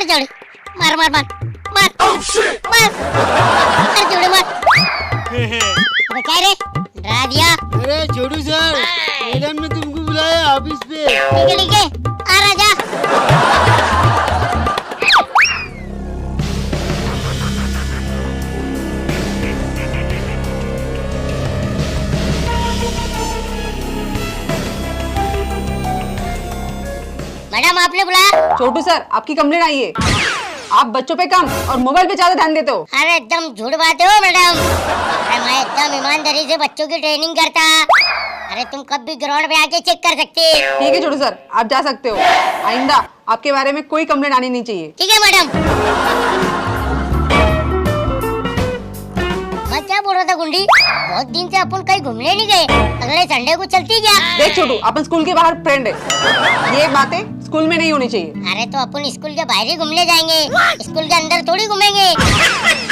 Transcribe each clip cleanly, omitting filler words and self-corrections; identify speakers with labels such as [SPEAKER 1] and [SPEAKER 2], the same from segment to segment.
[SPEAKER 1] मार जोड़े, मार मार मार मार मार, मार जोड़े मार। अबे क्या रे, डरा दिया?
[SPEAKER 2] अरे छोटू सर, मैडम ने तुमको बुलाया ऑफिस पे।
[SPEAKER 1] ठीक है, आ राजा। मैडम आपने बुलाया?
[SPEAKER 3] छोटू सर, आपकी कंप्लेंट आई है। आप बच्चों पे कम और मोबाइल पे ज्यादा ध्यान देते हो।
[SPEAKER 1] अरे एकदम झूठ बात है मैडम। अरे मैं एकदम ईमानदारी से बच्चों की ट्रेनिंग करता। अरे तुम कब भी ग्राउंड पे आके चेक कर सकते।
[SPEAKER 3] ठीक है छोटू सर, आप जा सकते हो। आइंदा आपके बारे में कोई कंप्लेंट आनी नहीं चाहिए।
[SPEAKER 1] ठीक है मैडम। मैं क्या बोल रहा था गुंडी, बहुत दिन से अपन कहीं घूमने नहीं गए, अगले संडे को चलती क्या?
[SPEAKER 3] देख छोटू, अपन स्कूल के बाहर फ्रेंड है, ये बातें स्कूल में नहीं होनी चाहिए।
[SPEAKER 1] अरे तो अपन स्कूल के बाहर ही घूमने जाएंगे, स्कूल के अंदर थोड़ी घूमेंगे।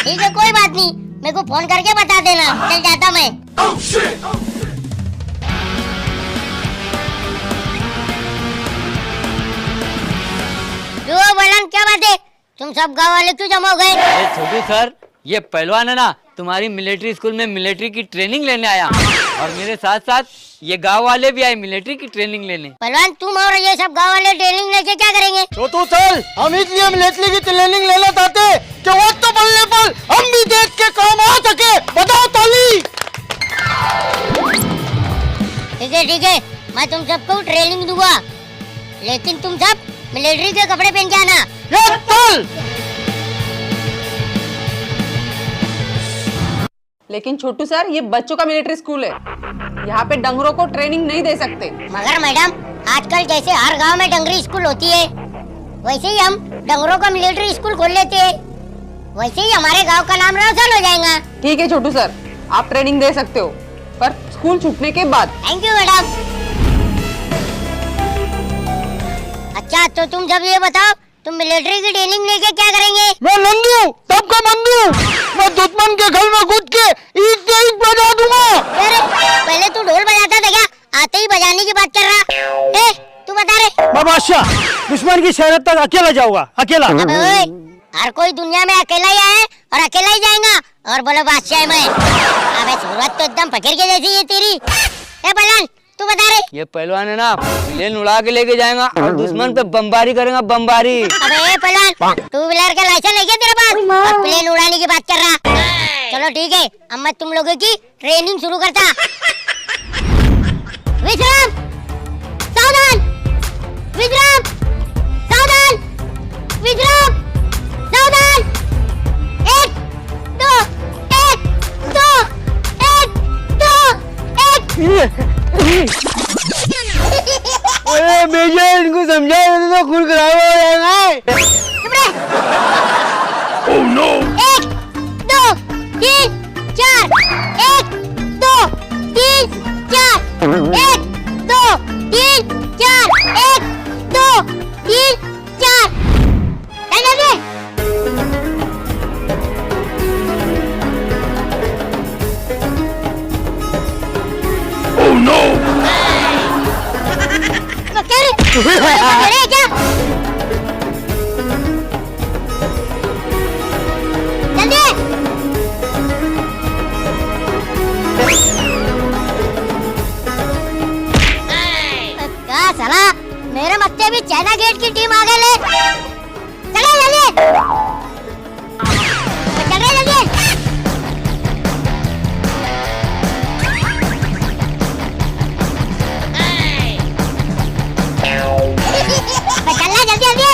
[SPEAKER 1] ठीक है कोई बात नहीं, मेरे को फोन करके बता देना, चल जाता मैं। बलन क्या बात है, तुम सब गाँव वाले क्यों जमा हो गए?
[SPEAKER 4] अरे छोटू सर, ये पहलवान है ना, तुम्हारी मिलिट्री स्कूल में मिलिट्री की ट्रेनिंग लेने आया और मेरे साथ साथ ये गांव वाले भी आए मिलिट्री की ट्रेनिंग लेने।
[SPEAKER 1] पहलवान तुम और ये सब गांव वाले ट्रेनिंग लेके क्या करेंगे?
[SPEAKER 2] छोटू सर, हम इसलिए मिलिट्री की ट्रेनिंग लेना चाहते कि वक्त पड़ने पर हम भी देश के काम आ सके। बताओ ताली।
[SPEAKER 1] ठीक है, मैं तुम सबको ट्रेनिंग दूंगा, लेकिन तुम सब मिलिट्री के कपड़े पहन के आना।
[SPEAKER 3] लेकिन छोटू सर, ये बच्चों का मिलिट्री स्कूल है, यहाँ पे डंगरों को ट्रेनिंग नहीं दे सकते।
[SPEAKER 1] मगर मैडम, आजकल जैसे हर गांव में डंगरी स्कूल होती है, वैसे ही हम डंगरों का मिलिट्री स्कूल खोल लेते हैं, वैसे ही हमारे गांव का नाम रोशन हो जाएगा।
[SPEAKER 3] ठीक है छोटू सर, आप ट्रेनिंग दे सकते हो, पर स्कूल छूटने के बाद।
[SPEAKER 1] Thank you madam. अच्छा तो तुम जब ये बताओ, तुम मिलिट्री की ट्रेनिंग लेके क्या करेंगे?
[SPEAKER 2] मैं नंदी हूँ, सबका मंदी हूँ। मैं दुश्मन के घर में घुस के ईद से ईद बजा दूंगा।
[SPEAKER 1] अरे पहले तू ढोल बजाता था क्या? आते ही बजाने की बात कर रहा। तू बता रे।
[SPEAKER 2] मैं बादशाह, दुश्मन की शहरत तक अकेला जाऊंगा, अकेला।
[SPEAKER 1] अबे ओए, हर कोई दुनिया में अकेला ही आया है और अकेला ही जाएगा, और बोलो बादशाह मैं। अबे सूरत तो एकदम फकीर के जैसी है तेरी। बलन तू बता रे।
[SPEAKER 4] ये पहलवान है ना, प्लेन उड़ा के लेके जाएगा और दुश्मन पे बमबारी करेगा, बमबारी।
[SPEAKER 1] अबे पहलवान, टू व्हीलर का लाइसेंस है क्या तेरे पास? और प्लेन उड़ाने की बात कर रहा। चलो ठीक है, अब मैं तुम लोगों की ट्रेनिंग शुरू करता। विश्राम, सावधान, विश्राम, सावधान, विश्राम, सावधान। 1 2 1 2 1 2 1।
[SPEAKER 2] अरे मेजर, इनको समझा तो खून खराब हो जाएगा।
[SPEAKER 1] चुप रहे। Oh no! 1 2 3 4 1 2 3 4 1 2 3 4 1 2 3 4। चल जल्दी। Oh no! क्या? जल्दी। क्या साला, मेरे मत्थे भी चाइना गेट की टीम आ गई ले। चलो जल्दी, चल रहे जल्दी। चलना जल्दी जल्दी।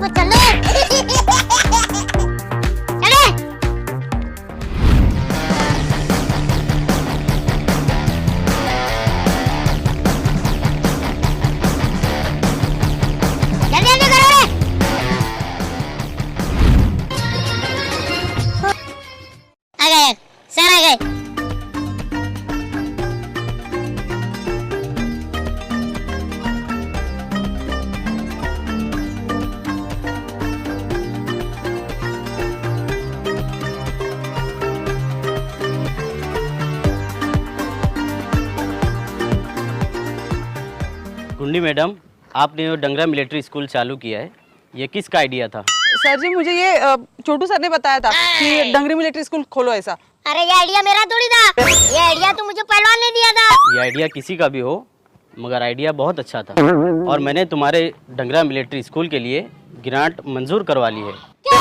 [SPEAKER 1] को चलो चले जल्दी जल्दी करो रे आ गए सर आ गए
[SPEAKER 5] गुंडी मैडम, आपने जो डंगरा मिलिट्री स्कूल चालू किया है, ये किसका आइडिया था?
[SPEAKER 3] सर जी मुझे ये छोटू सर ने बताया था कि डंगरी मिलिट्री स्कूल खोलो ऐसा।
[SPEAKER 1] अरे ये आइडिया मेरा थोड़ी था, ये आइडिया तो मुझे पहलवान ने दिया था।
[SPEAKER 5] ये आइडिया किसी का भी हो, मगर आइडिया बहुत अच्छा था और मैंने तुम्हारे डंगरा मिलिट्री स्कूल के लिए ग्रांट मंजूर करवा ली है।
[SPEAKER 1] क्या?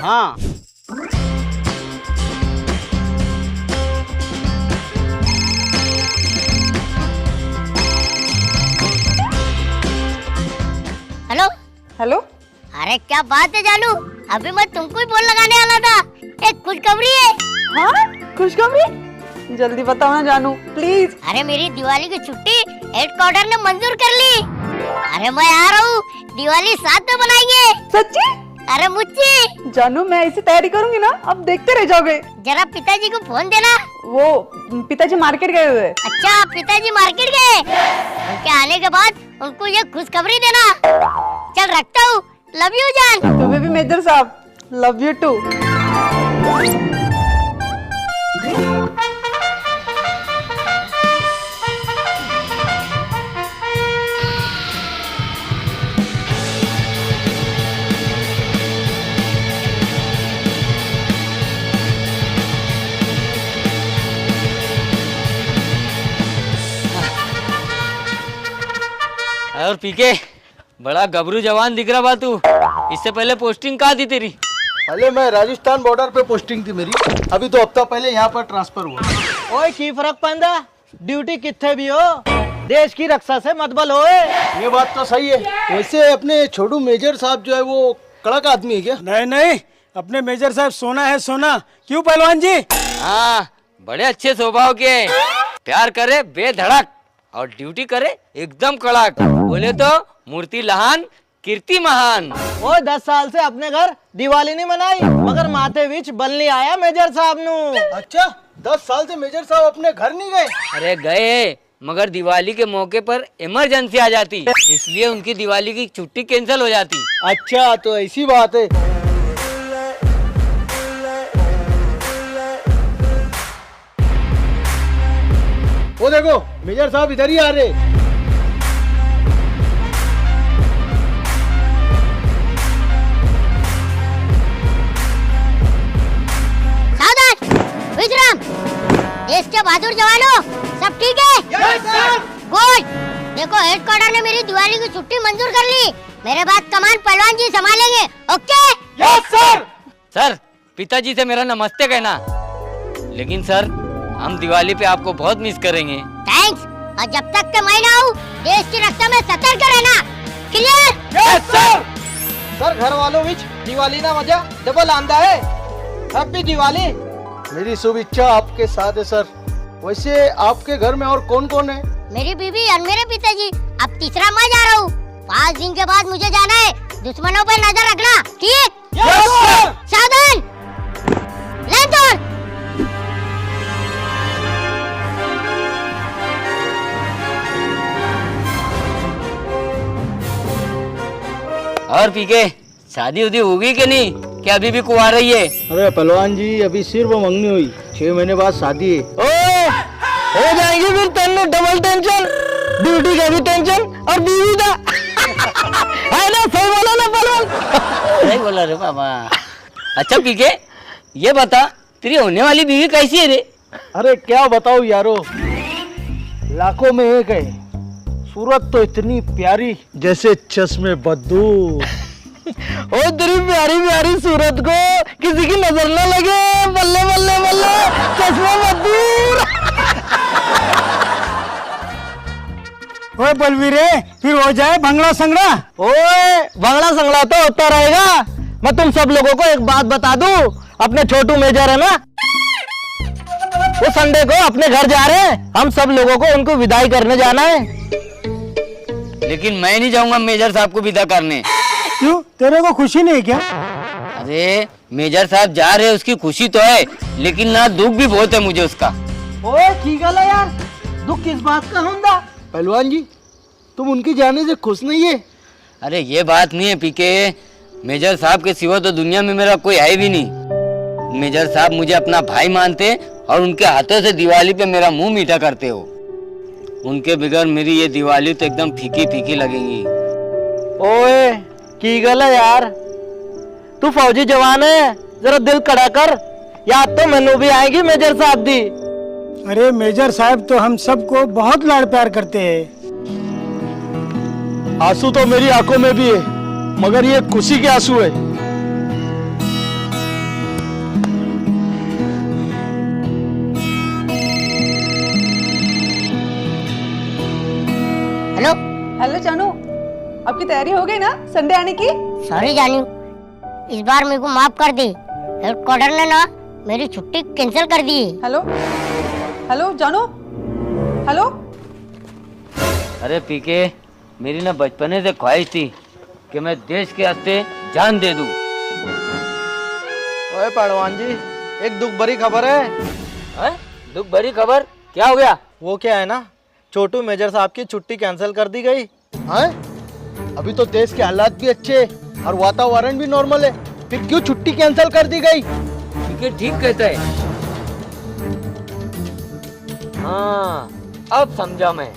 [SPEAKER 5] हाँ।
[SPEAKER 1] हेलो
[SPEAKER 3] हेलो
[SPEAKER 1] अरे क्या बात है जानू, अभी मैं तुमको ही फोन लगाने वाला था। एक खुशखबरी है।
[SPEAKER 3] हाँ खुशखबरी, जल्दी बताओ ना जानू प्लीज।
[SPEAKER 1] अरे मेरी दिवाली की छुट्टी हेडक्वार्टर ने मंजूर कर ली। अरे मैं आ रहा हूँ, दिवाली साथ में बनाएंगे।
[SPEAKER 3] सच्ची?
[SPEAKER 1] अरे मुझे
[SPEAKER 3] जानू मैं ऐसी तैयारी करूंगी ना, अब देखते रह जाओगे।
[SPEAKER 1] जरा पिताजी को फोन देना।
[SPEAKER 3] वो पिताजी मार्केट गए हुए हैं।
[SPEAKER 1] अच्छा पिताजी मार्केट गए, उनके आने के बाद उनको ये खुशखबरी देना। चल रखता हूँ, लव यू जान।
[SPEAKER 3] तुम्हें भी मेजर साहब, लव यू टू।
[SPEAKER 4] और पीके बड़ा गबरू जवान दिख रहा बा तू। इससे पहले पोस्टिंग कहाँ थी तेरी?
[SPEAKER 2] पहले मैं राजस्थान बॉर्डर पे पोस्टिंग थी मेरी, अभी तो हफ्ता पहले यहाँ पर ट्रांसफर हुआ।
[SPEAKER 6] ओए की फर्क पैंदा, ड्यूटी किथे भी हो देश की रक्षा से मतबल होए।
[SPEAKER 2] ये बात तो सही है। वैसे अपने छोटू मेजर साहब जो है वो कड़क आदमी है क्या?
[SPEAKER 7] नहीं नहीं, अपने मेजर साहब सोना है सोना। क्यों पहलवान जी?
[SPEAKER 4] हाँ बड़े अच्छे स्वभाव के हैं। प्यार करे बेधड़क और ड्यूटी करे एकदम कड़क। बोले तो मूर्ति लहान कीर्ति महान।
[SPEAKER 6] ओए 10 साल से अपने घर दिवाली नहीं मनाई, मगर माथे बीच बलनी आया मेजर साहब नु।
[SPEAKER 2] अच्छा 10 साल से मेजर साहब अपने घर नहीं गए?
[SPEAKER 4] अरे गए, मगर दिवाली के मौके पर इमरजेंसी आ जाती, इसलिए उनकी दिवाली की छुट्टी कैंसिल हो जाती।
[SPEAKER 2] अच्छा तो ऐसी बात है। वो देखो मेजर साहब इधर ही आ रहे।
[SPEAKER 1] सावधान, विश्राम। देश के बहादुर जवानों, सब ठीक है? Yes sir. गुड। देखो हेडक्वार्टर ने मेरी दिवाली की छुट्टी मंजूर कर ली। मेरे बाद कमान पहलवान जी संभालेंगे। ओके?
[SPEAKER 2] Yes sir.
[SPEAKER 4] सर पिताजी से मेरा नमस्ते कहना। लेकिन सर हम दिवाली पे आपको बहुत मिस करेंगे।
[SPEAKER 1] थैंक्स। और जब तक के मैं ना आऊं, देश की रक्षा में सतर्क रहना। क्लियर?
[SPEAKER 2] Yes sir.
[SPEAKER 6] सर घर वालों विच दिवाली ना मजा डबल आंदा है। हैप्पी दिवाली।
[SPEAKER 2] मेरी शुभ इच्छा आपके साथ है सर। वैसे आपके घर में और कौन कौन है?
[SPEAKER 1] मेरी बीवी और मेरे पिताजी। अब तीसरा मैं जा रहा हूँ। 5 दिन के बाद मुझे जाना है। दुश्मनों पर नजर रखना, ठीक?
[SPEAKER 2] Yes sir.
[SPEAKER 1] सावधान, लैंटर्न।
[SPEAKER 4] और पीके शादी उदी होगी कि नहीं, क्या अभी भी कुंवारा ही है?
[SPEAKER 2] अरे पहलवान जी अभी सिर्फ मंगनी हुई, 6 महीने बाद शादी है।
[SPEAKER 6] ओए हो जाएगी फिर तेन डबल टेंशन, ड्यूटी का भी टेंशन और बीवी का। है ना, सही बोला ना पहलवान?
[SPEAKER 4] नहीं बोला रे बाबा। अच्छा पीके ये बता, तेरी होने वाली बीवी कैसी है रे?
[SPEAKER 2] अरे क्या बताओ यारो, लाखों में एक है। सूरत तो इतनी प्यारी जैसे चश्मे बद्दू।
[SPEAKER 6] ओ तेरी प्यारी प्यारी सूरत को किसी की नजर न लगे। बल्ले बल्ले बल्ले, चश्मा मत दूर।
[SPEAKER 7] ओए बलवीरे, फिर हो जाए भंगड़ा संगड़ा।
[SPEAKER 6] ओए भंगड़ा संगड़ा तो होता रहेगा। मैं तुम सब लोगों को एक बात बता दूं, अपने छोटू मेजर है ना, वो संडे को अपने घर जा रहे हैं। हम सब लोगों को उनको विदाई करने जाना है।
[SPEAKER 4] लेकिन मैं नहीं जाऊंगा मेजर साहब को विदा करने।
[SPEAKER 7] क्यों, तेरे को खुशी नहीं क्या?
[SPEAKER 4] अरे मेजर साहब जा रहे हैं, उसकी खुशी तो है, लेकिन ना दुख भी बहुत है मुझे उसका।
[SPEAKER 6] ओए की गल है यार, दुख किस बात का होंदा?
[SPEAKER 2] पहलवान जी, तुम उनके जाने से खुश नहीं है?
[SPEAKER 4] अरे ये बात नहीं है पीके, मेजर साहब के सिवा तो दुनिया में मेरा कोई है भी नहीं। मेजर साहब मुझे अपना भाई मानते और उनके हाथों से दिवाली पे मेरा मुंह मीठा करते हो। उनके बगैर मेरी ये दिवाली तो एकदम फीकी फीकी लगेगी।
[SPEAKER 6] ओए की गल है यार, तू फौजी जवान है, जरा दिल कड़ा कर, याद तो मैनू भी आएगी मेजर साहब दी।
[SPEAKER 7] अरे मेजर साहब तो हम सबको बहुत लाड़ प्यार करते हैं।
[SPEAKER 2] आंसू तो मेरी आंखों में भी है, मगर ये खुशी के आंसू है।
[SPEAKER 1] हेलो।
[SPEAKER 3] हेलो जानू, आपकी तैयारी हो गई ना संडे आने की?
[SPEAKER 1] सॉरी जानू, इस बार मेरे को माफ कर दे। हेडक्वार्टर ने ना मेरी छुट्टी कैंसिल कर दी है।
[SPEAKER 3] हेलो हेलो जानू, हेलो।
[SPEAKER 4] अरे पीके, मेरी ना बचपने से ख्वाहिश थी कि मैं देश के वास्ते जान दे दूं।
[SPEAKER 6] ओए पहलवान जी, एक दुख भरी खबर है।
[SPEAKER 4] हैं? दुख भरी खबर? क्या हो गया?
[SPEAKER 6] वो क्या है ना, छोटू मेजर साहब की छुट्टी कैंसिल कर दी गई।
[SPEAKER 2] हैं? अभी तो देश के हालात भी अच्छे हैं और वातावरण भी नॉर्मल है, फिर क्यों छुट्टी कैंसिल कर दी गई?
[SPEAKER 4] पीके ठीक कहता है। हाँ, अब समझा मैं।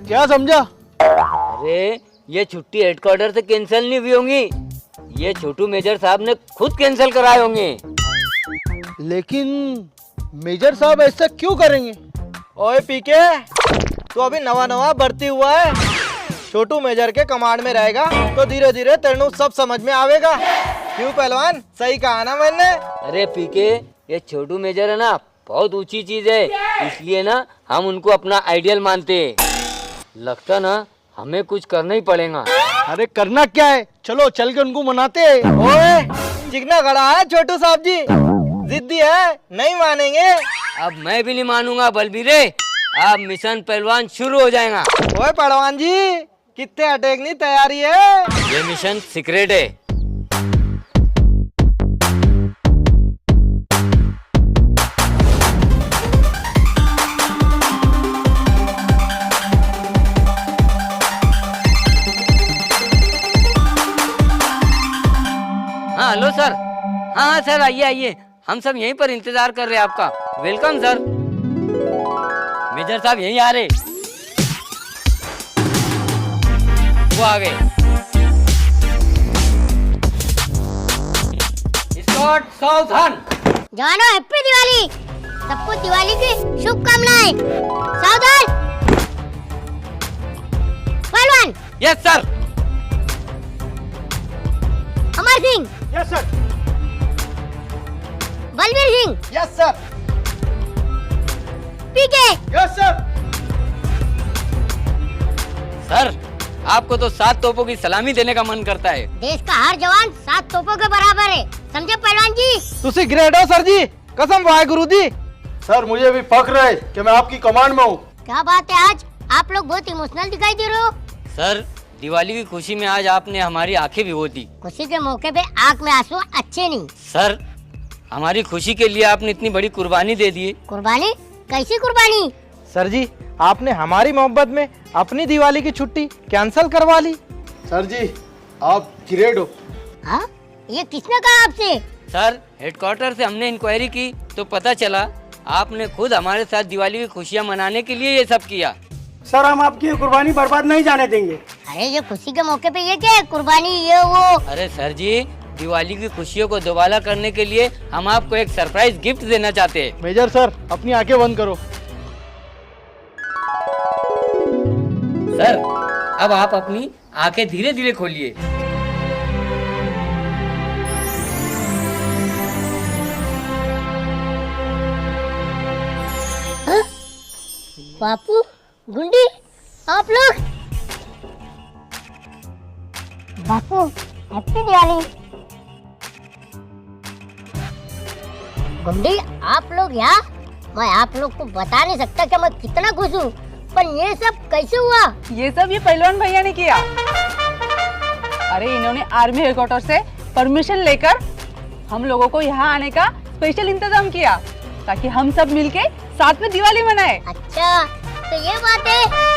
[SPEAKER 2] क्या समझा?
[SPEAKER 4] अरे ये छुट्टी हेडक्वार्टर से कैंसिल नहीं हुई होंगी, ये छोटू मेजर साहब ने खुद कैंसिल कराए होंगे।
[SPEAKER 2] लेकिन मेजर साहब ऐसा क्यों करेंगे?
[SPEAKER 6] ओए पीके, तू अभी नवा नवा भर्ती हुआ है, छोटू मेजर के कमांड में रहेगा तो धीरे धीरे तेनू सब समझ में आवेगा। क्यों पहलवान, सही कहा ना मैंने?
[SPEAKER 4] अरे पीके, ये छोटू मेजर है ना बहुत ऊंची चीज है, इसलिए ना हम उनको अपना आइडियल मानते हैं। लगता ना हमें कुछ करना ही पड़ेगा।
[SPEAKER 2] अरे करना क्या है, चलो चल के उनको मनाते हैं।
[SPEAKER 6] ओए चिकना खड़ा है छोटू साहब जी, जिद्दी है, नहीं मानेंगे।
[SPEAKER 4] अब मैं भी नहीं मानूंगा बलबीरे, अब मिशन पहलवान शुरू हो जाएगा।
[SPEAKER 6] ओए पहलवान जी, कितने अटैक की तैयारी है?
[SPEAKER 4] ये मिशन सीक्रेट है। हाँ हेलो सर। हाँ हाँ सर, आइए आइए, हम सब यहीं पर इंतजार कर रहे हैं आपका। Welcome sir. मेजर साहब यहीं आ रहे, वो आ गए। स्कॉट सावधान।
[SPEAKER 1] जवानों हैप्पी दिवाली, सबको दिवाली की शुभकामनाएं। सावधान। पहलवान
[SPEAKER 4] yes sir.
[SPEAKER 1] Amar Singh,
[SPEAKER 2] yes sir.
[SPEAKER 1] Balveer Singh,
[SPEAKER 2] yes sir.
[SPEAKER 1] PK.
[SPEAKER 2] Yes sir.
[SPEAKER 4] Sir, आपको तो 7 तोपों की सलामी देने का मन करता है।
[SPEAKER 1] देश का हर जवान 7 तोपों के बराबर है, समझे पहलवान जी?
[SPEAKER 6] तुसी ग्रेट हो सर जी, कसम वाहेगुरु जी।
[SPEAKER 2] सर मुझे भी फख्र है कि मैं आपकी कमांड में हूँ।
[SPEAKER 1] क्या बात है, आज आप लोग बहुत इमोशनल दिखाई दे रहे हो।
[SPEAKER 4] सर, दिवाली की खुशी में आज आपने हमारी आंखें भिगो दी।
[SPEAKER 1] खुशी के मौके पे आंख में आंसू अच्छे नहीं।
[SPEAKER 4] सर, हमारी खुशी के लिए आपने इतनी बड़ी कुर्बानी दे दी।
[SPEAKER 1] कुर्बानी? कैसी कुर्बानी?
[SPEAKER 6] सर जी, आपने हमारी मोहब्बत में अपनी दिवाली की छुट्टी कैंसिल करवा ली।
[SPEAKER 2] सर जी, आप ग्रेट हो।
[SPEAKER 1] हाँ, ये किसने कहा आपसे?
[SPEAKER 4] सर, हेडक्वार्टर से हमने इंक्वायरी की तो पता चला आपने खुद हमारे साथ दिवाली की खुशियाँ मनाने के लिए ये सब किया।
[SPEAKER 7] सर हम आपकी ये कुर्बानी बर्बाद नहीं जाने देंगे।
[SPEAKER 1] अरे ये खुशी के मौके पे ये क्या है, कुर्बानी ये वो?
[SPEAKER 4] अरे सर जी, दिवाली की खुशियों को दोबारा करने के लिए हम आपको एक सरप्राइज गिफ्ट देना चाहते हैं।
[SPEAKER 2] मेजर सर, अपनी आंखें बंद करो।
[SPEAKER 4] सर, अब आप अपनी आंखें धीरे धीरे खोलिए।
[SPEAKER 1] बापू, गुंडी, आप लोग बापू हैप्पी दिवाली। गुंडी आप लोग यहाँ, मैं आप लोग को बता नहीं सकता कि मैं कितना खुश हूँ, पर ये सब कैसे हुआ?
[SPEAKER 3] ये सब ये पहलवान भैया ने किया। अरे इन्होंने आर्मी हेडक्वार्टर से परमिशन लेकर हम लोगों को यहाँ आने का स्पेशल इंतजाम किया ताकि हम सब मिलके साथ में दिवाली मनाए।
[SPEAKER 1] अच्छा तो ये बात है।